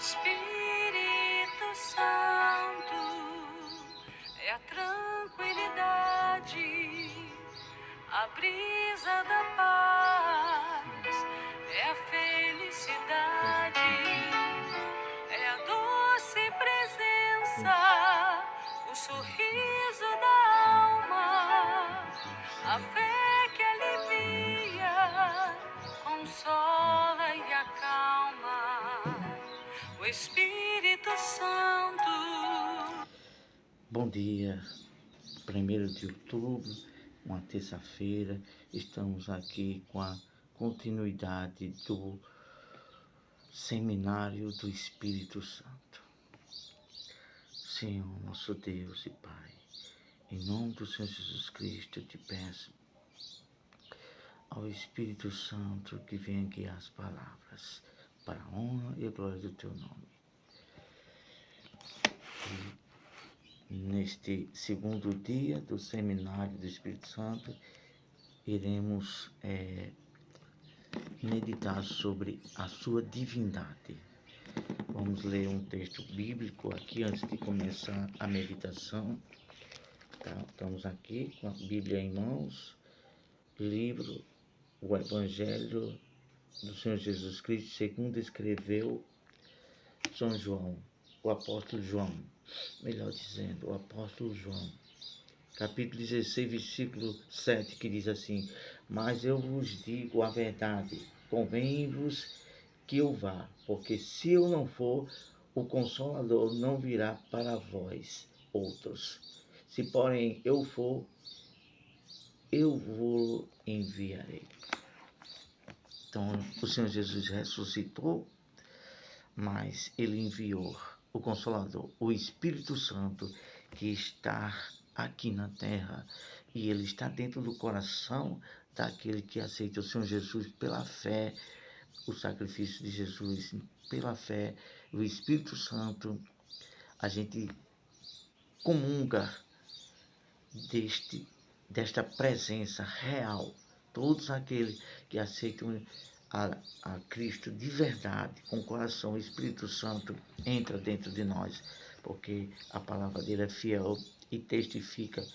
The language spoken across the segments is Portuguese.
Espírito Santo é a tranquilidade, a brisa da paz, é a felicidade, é a doce presença, o sorriso da alma, a fé que alivia, consola e acalma. O Espírito Santo. Bom dia, 1º de outubro, uma terça-feira, estamos aqui com a continuidade do Seminário do Espírito Santo. Senhor, nosso Deus e Pai, em nome do Senhor Jesus Cristo, eu te peço ao Espírito Santo que venha guiar as palavras para a honra e a glória do teu nome. Neste segundo dia do Seminário do Espírito Santo, iremos meditar sobre a sua divindade. Vamos ler um texto bíblico aqui antes de começar a meditação. Tá? Estamos aqui com a Bíblia em mãos, livro, o Evangelho do Senhor Jesus Cristo, segundo escreveu São João, o apóstolo João, melhor dizendo, o apóstolo João, capítulo 16, versículo 7, que diz assim: mas eu vos digo a verdade, convém-vos que eu vá, porque se eu não for, o Consolador não virá para vós outros. Se porém eu for, eu vos enviarei. Então, o Senhor Jesus ressuscitou, mas ele enviou o Consolador, o Espírito Santo, que está aqui na terra, e ele está dentro do coração daquele que aceita o Senhor Jesus pela fé, o sacrifício de Jesus, pela fé, o Espírito Santo. A gente comunga desta presença real. Todos aqueles que aceitam a Cristo de verdade, com o coração, o Espírito Santo entra dentro de nós, porque a palavra dele é fiel e testifica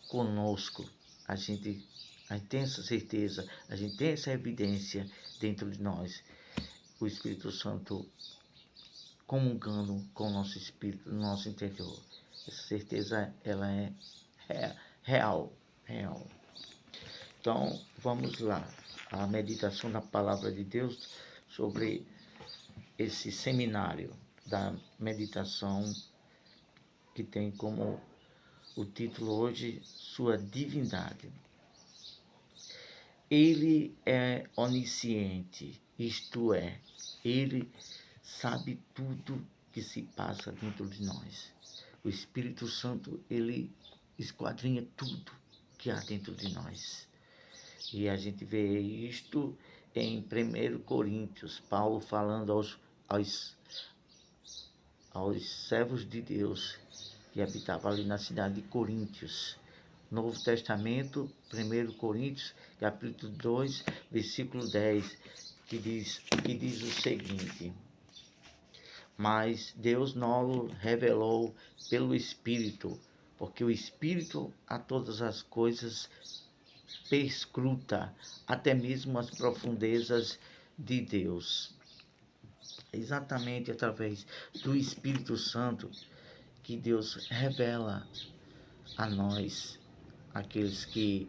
conosco. A gente tem essa certeza, a gente tem essa evidência dentro de nós. O Espírito Santo comungando com o nosso espírito, no nosso interior. Essa certeza, ela é real. Então, vamos lá. A meditação da palavra de Deus sobre esse seminário da meditação, que tem como o título hoje, Sua Divindade. Ele é onisciente, isto é, ele sabe tudo que se passa dentro de nós. O Espírito Santo, ele esquadrinha tudo que há dentro de nós. E a gente vê isto em 1 Coríntios, Paulo falando aos servos de Deus que habitavam ali na cidade de Coríntios. Novo Testamento, 1 Coríntios, capítulo 2, versículo 10, que diz o seguinte: mas Deus nos revelou pelo Espírito, porque o Espírito a todas as coisas perscruta, até mesmo as profundezas de Deus. Exatamente através do Espírito Santo que Deus revela a nós, aqueles que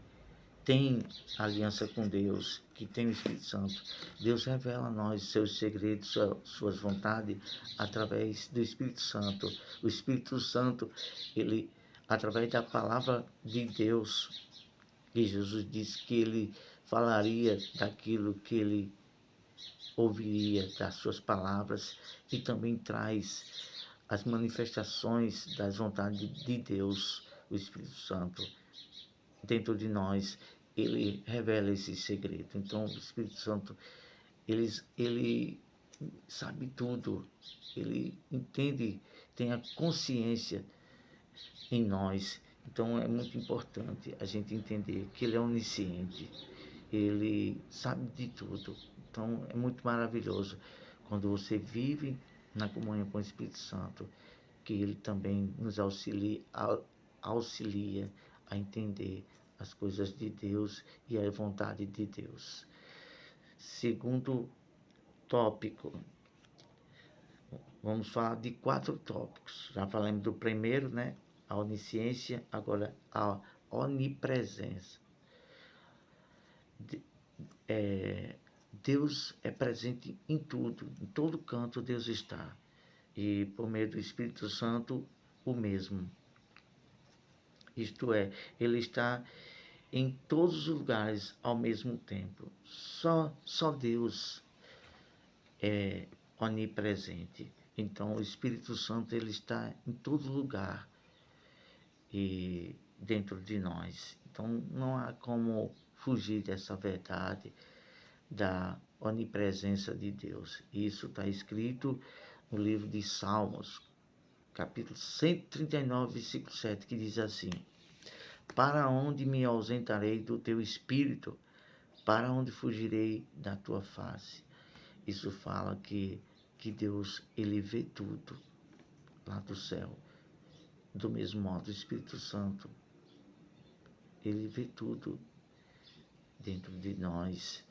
têm aliança com Deus, que têm o Espírito Santo. Deus revela a nós seus segredos, suas vontades, através do Espírito Santo. O Espírito Santo, ele, através da palavra de Deus, que Jesus disse que ele falaria daquilo que ele ouviria, das suas palavras, e também traz as manifestações das vontades de Deus, o Espírito Santo, dentro de nós. Ele revela esse segredo. Então, o Espírito Santo, ele sabe tudo, ele entende, tem a consciência em nós. Então, é muito importante a gente entender que ele é onisciente, ele sabe de tudo. Então, é muito maravilhoso quando você vive na comunhão com o Espírito Santo, que ele também nos auxilia a entender as coisas de Deus e a vontade de Deus. Segundo tópico, vamos falar de 4 tópicos. Já falamos do primeiro, né? A onisciência, agora a onipresença. Deus é presente em tudo, em todo canto Deus está. E por meio do Espírito Santo, o mesmo. Isto é, ele está em todos os lugares ao mesmo tempo. Só Deus é onipresente. Então, o Espírito Santo ele está em todo lugar e dentro de nós. Então, não há como fugir dessa verdade da onipresença de Deus. Isso está escrito no livro de Salmos, capítulo 139, versículo 7, que diz assim: para onde me ausentarei do teu espírito? Para onde fugirei da tua face? Isso fala que Deus, ele vê tudo lá do céu. Do mesmo modo, o Espírito Santo, ele vê tudo dentro de nós.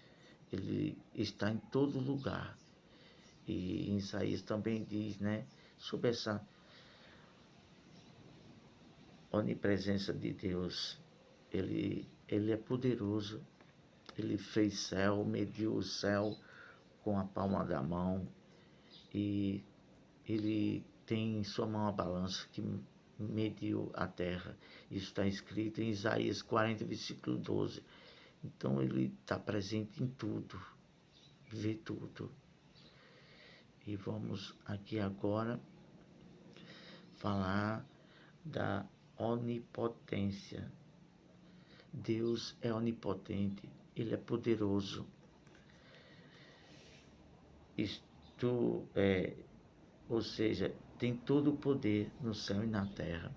Ele está em todo lugar. E em Isaías também diz, né, sobre essa onipresença de Deus. Ele é poderoso. Ele fez céu, mediu o céu com a palma da mão. E ele tem em sua mão a balança que mediu a terra. Isso está escrito em Isaías 40, versículo 12. Então ele está presente em tudo, vê tudo. E vamos aqui agora falar da onipotência. Deus é onipotente, ele é poderoso. Isto é, ou seja, tem todo o poder no céu e na terra.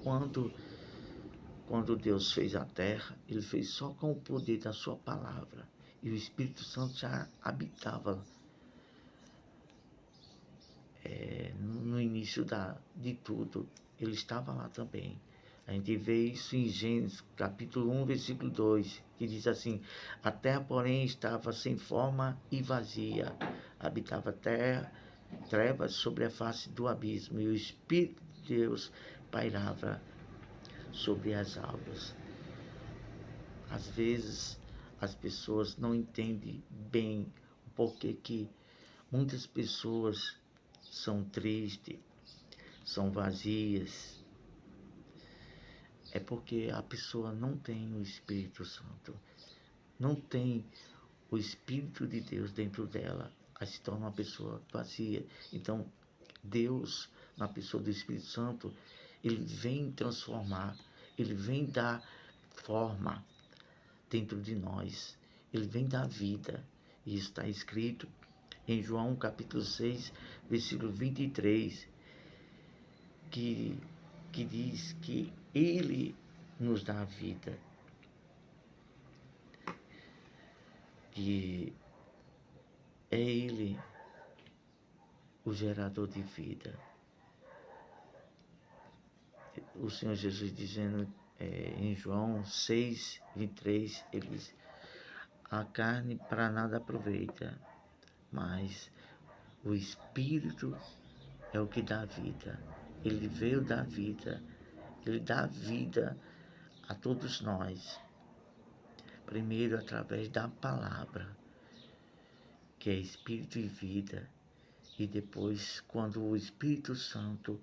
Quando Deus fez a terra, ele fez só com o poder da sua palavra. E o Espírito Santo já habitava no início de tudo. Ele estava lá também. A gente vê isso em Gênesis, capítulo 1, versículo 2, que diz assim: a terra, porém, estava sem forma e vazia. Habitava trevas sobre a face do abismo, e o Espírito de Deus pairava sobre as águas. Às vezes, as pessoas não entendem bem o porquê que muitas pessoas são tristes, são vazias. É porque a pessoa não tem o Espírito Santo, não tem o Espírito de Deus dentro dela, aí se torna uma pessoa vazia. Então, Deus, na pessoa do Espírito Santo, ele vem transformar, ele vem dar forma dentro de nós, ele vem dar vida. E isso está escrito em João capítulo 6, versículo 23, que diz que ele nos dá a vida, que é ele o gerador de vida. O Senhor Jesus dizendo em João 6, 23, ele diz: a carne para nada aproveita, mas o Espírito é o que dá vida. Ele veio dar vida, ele dá vida a todos nós. Primeiro através da palavra, que é Espírito e vida. E depois, quando o Espírito Santo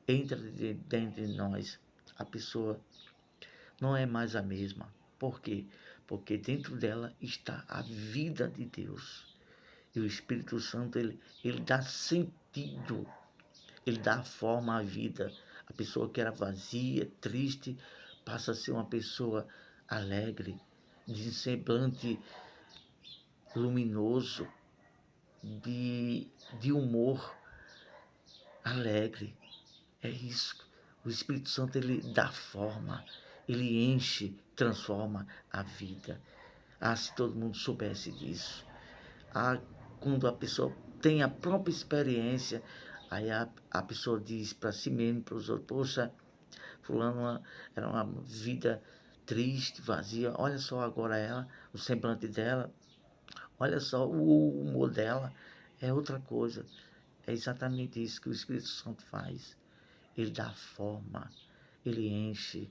entra dentro de nós, a pessoa não é mais a mesma. Por quê? Porque dentro dela está a vida de Deus. E o Espírito Santo, ele dá sentido, ele dá forma à vida. A pessoa que era vazia, triste, passa a ser uma pessoa alegre, de semblante luminoso, de humor alegre. É isso. O Espírito Santo, ele dá forma, ele enche, transforma a vida. Se todo mundo soubesse disso. Quando a pessoa tem a própria experiência, aí a pessoa diz para si mesmo, para os outros, poxa, fulano era uma vida triste, vazia, olha só agora ela, o semblante dela, olha só o humor dela, é outra coisa. É exatamente isso que o Espírito Santo faz. Ele dá forma, ele enche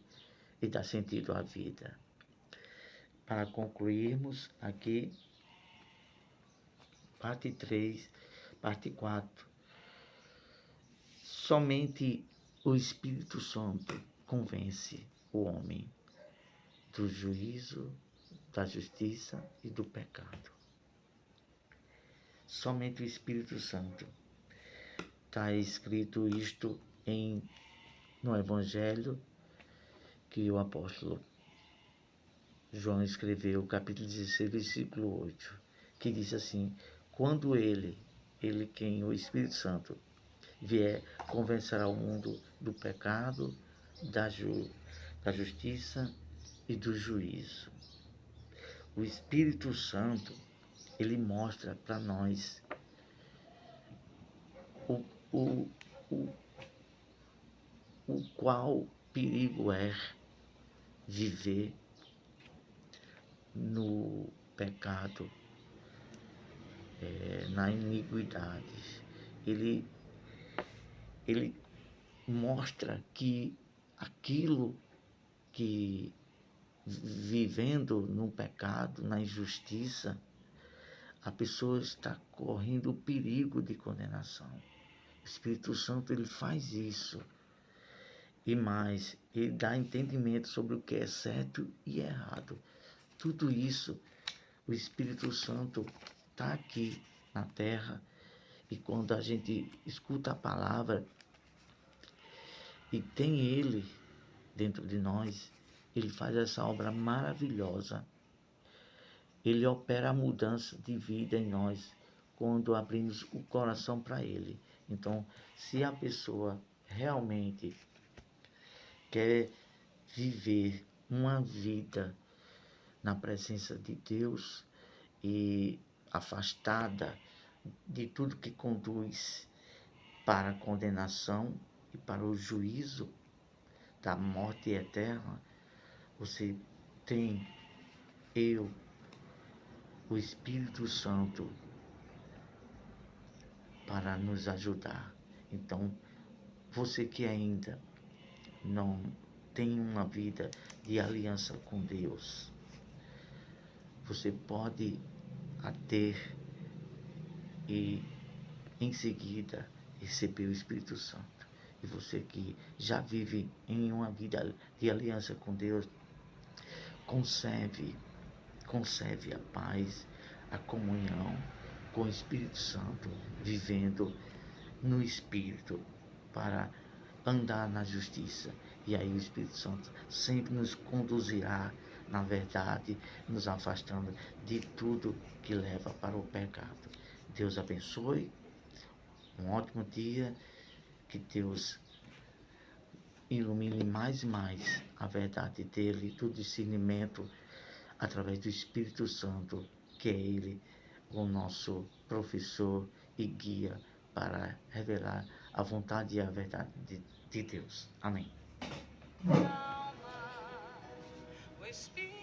e dá sentido à vida. Para concluirmos aqui, parte 3, parte 4. Somente o Espírito Santo convence o homem do juízo, da justiça e do pecado. Somente o Espírito Santo. Está escrito isto no Evangelho que o apóstolo João escreveu, capítulo 16, versículo 8, que diz assim: quando ele quem o Espírito Santo vier, convencerá o mundo do pecado, da justiça e do juízo. O Espírito Santo, ele mostra para nós o qual perigo é viver no pecado, na iniquidade. Ele mostra que aquilo que vivendo no pecado, na injustiça, a pessoa está correndo o perigo de condenação. O Espírito Santo, ele faz isso. E mais, ele dá entendimento sobre o que é certo e errado. Tudo isso, o Espírito Santo está aqui na terra. E quando a gente escuta a palavra e tem ele dentro de nós, ele faz essa obra maravilhosa. Ele opera a mudança de vida em nós quando abrimos o coração para ele. Então, se a pessoa realmente quer viver uma vida na presença de Deus e afastada de tudo que conduz para a condenação e para o juízo da morte eterna, você tem o Espírito Santo para nos ajudar. Então, você que ainda não tem uma vida de aliança com Deus, você pode a ter e em seguida receber o Espírito Santo. E você que já vive em uma vida de aliança com Deus, conserve a paz, a comunhão com o Espírito Santo, vivendo no Espírito para andar na justiça. E aí o Espírito Santo sempre nos conduzirá na verdade, nos afastando de tudo que leva para o pecado. Deus abençoe, um ótimo dia, que Deus ilumine mais e mais a verdade dele, do discernimento através do Espírito Santo, que é ele, o nosso professor e guia para revelar a vontade e a verdade de Deus. Amém. O Espírito